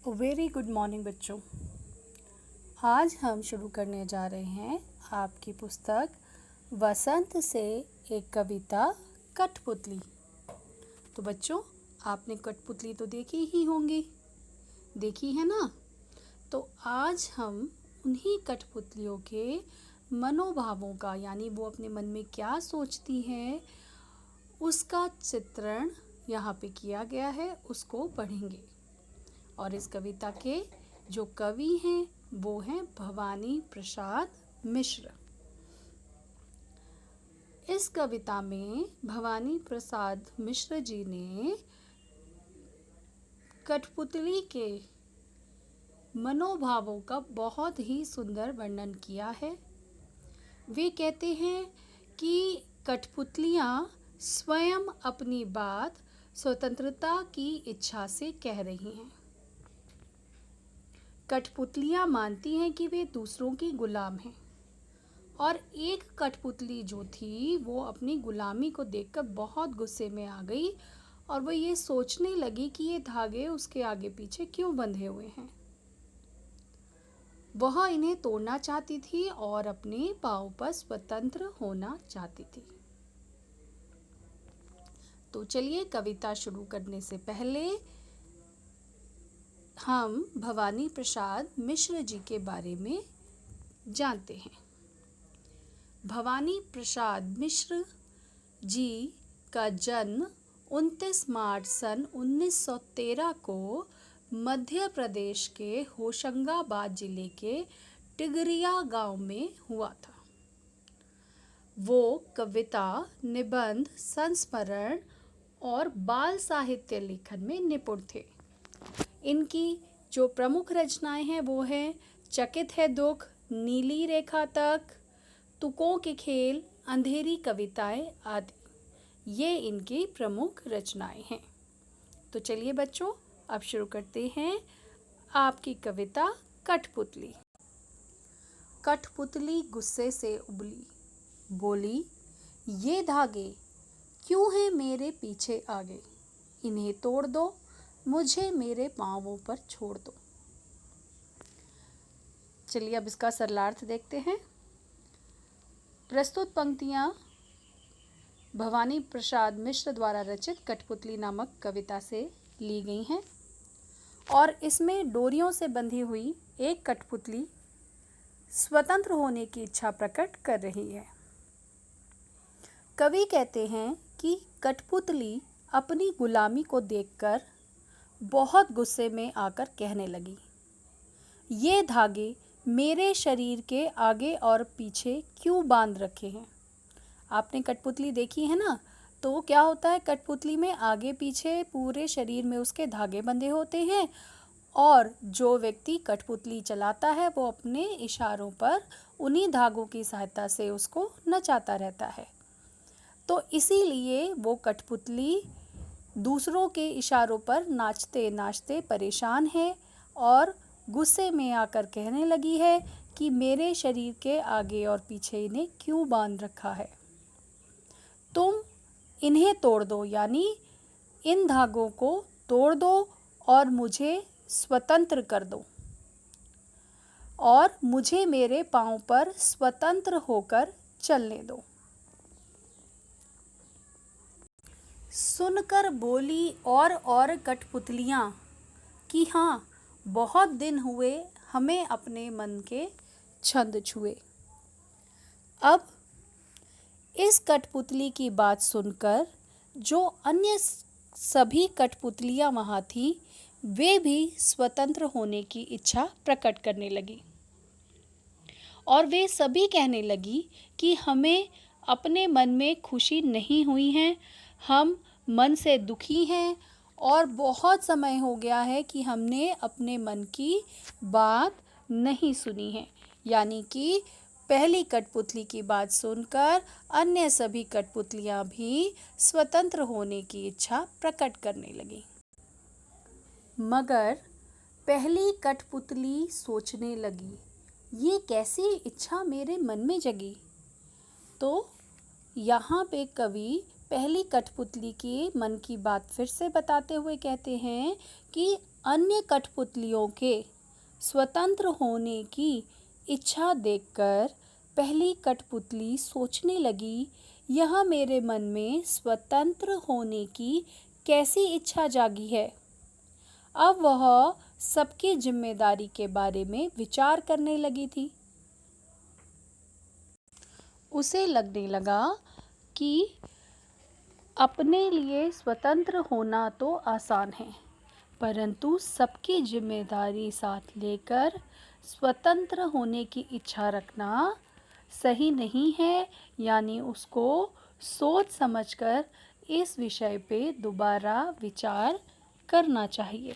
Very good morning बच्चों। आज हम शुरू करने जा रहे हैं आपकी पुस्तक वसंत से एक कविता कठपुतली। तो बच्चों, आपने कठपुतली तो देखी ही होंगी, देखी है ना। तो आज हम उन्हीं कठपुतलियों के मनोभावों का, यानी वो अपने मन में क्या सोचती हैं, उसका चित्रण यहाँ पे किया गया है, उसको पढ़ेंगे। और इस कविता के जो कवि हैं वो हैं भवानी प्रसाद मिश्र। इस कविता में भवानी प्रसाद मिश्र जी ने कठपुतली के मनोभावों का बहुत ही सुंदर वर्णन किया है। वे कहते हैं कि कठपुतलियाँ स्वयं अपनी बात स्वतंत्रता की इच्छा से कह रही हैं। कठपुतलियाँ मानती हैं कि वे दूसरों की गुलाम हैं, और एक कठपुतली जो थी वो अपनी गुलामी को देखकर बहुत गुस्से में आ गई और वो ये सोचने लगी कि ये धागे उसके आगे पीछे क्यों बंधे हुए हैं। वह इन्हें तोड़ना चाहती थी और अपने पांव पर स्वतंत्र होना चाहती थी। तो चलिए, कविता शुरू करने से पहले हम भवानी प्रसाद मिश्र जी के बारे में जानते हैं। भवानी प्रसाद मिश्र जी का जन्म 29 मार्च सन 1913 को मध्य प्रदेश के होशंगाबाद जिले के टिगरिया गांव में हुआ था। वो कविता, निबंध, संस्मरण और बाल साहित्य लेखन में निपुण थे। इनकी जो प्रमुख रचनाएं हैं वो हैं चकित है दुख, नीली रेखा तक, तुकों के खेल, अंधेरी कविताएं आदि। ये इनकी प्रमुख रचनाएं हैं। तो चलिए बच्चों, अब शुरू करते हैं आपकी कविता कठपुतली। कठपुतली गुस्से से उबली, बोली, ये धागे क्यों हैं मेरे पीछे आगे, इन्हें तोड़ दो, मुझे मेरे पांवों पर छोड़ दो। चलिए अब इसका सरलार्थ देखते हैं। प्रस्तुत पंक्तियां भवानी प्रसाद मिश्र द्वारा रचित कठपुतली नामक कविता से ली गई हैं और इसमें डोरियों से बंधी हुई एक कठपुतली स्वतंत्र होने की इच्छा प्रकट कर रही है। कवि कहते हैं कि कठपुतली अपनी गुलामी को देखकर बहुत गुस्से में आकर कहने लगी, ये धागे मेरे शरीर के आगे और पीछे क्यों बांध रखे हैं। आपने कठपुतली देखी है ना, तो क्या होता है, कठपुतली में आगे पीछे पूरे शरीर में उसके धागे बंधे होते हैं और जो व्यक्ति कठपुतली चलाता है वो अपने इशारों पर उन्हीं धागों की सहायता से उसको नचाता रहता है। तो इसीलिए वो कठपुतली दूसरों के इशारों पर नाचते नाचते परेशान है और गुस्से में आकर कहने लगी है कि मेरे शरीर के आगे और पीछे इन्हें क्यों बांध रखा है। तुम इन्हें तोड़ दो, यानी इन धागों को तोड़ दो और मुझे स्वतंत्र कर दो और मुझे मेरे पांव पर स्वतंत्र होकर चलने दो। सुनकर बोली और कठपुतलियाँ कि हाँ, बहुत दिन हुए हमें अपने मन के छंद छुए। अब इस कठपुतली की बात सुनकर जो अन्य सभी कठपुतलियाँ वहाँ थी, वे भी स्वतंत्र होने की इच्छा प्रकट करने लगी और वे सभी कहने लगी कि हमें अपने मन में खुशी नहीं हुई है, हम मन से दुखी हैं और बहुत समय हो गया है कि हमने अपने मन की बात नहीं सुनी है। यानी कि पहली कठपुतली की बात सुनकर अन्य सभी कठपुतलियाँ भी स्वतंत्र होने की इच्छा प्रकट करने लगी। मगर पहली कठपुतली सोचने लगी, ये कैसी इच्छा मेरे मन में जगी। तो यहाँ पे कवि पहली कठपुतली की मन की बात फिर से बताते हुए कहते हैं कि अन्य कठपुतलियों के स्वतंत्र होने की इच्छा देखकर पहली कठपुतली सोचने लगी, यह मेरे मन में स्वतंत्र होने की कैसी इच्छा जागी है। अब वह सबकी जिम्मेदारी के बारे में विचार करने लगी थी। उसे लगने लगा कि अपने लिए स्वतंत्र होना तो आसान है, परंतु सबकी जिम्मेदारी साथ लेकर स्वतंत्र होने की इच्छा रखना सही नहीं है। यानी उसको सोच समझकर इस विषय पे दोबारा विचार करना चाहिए।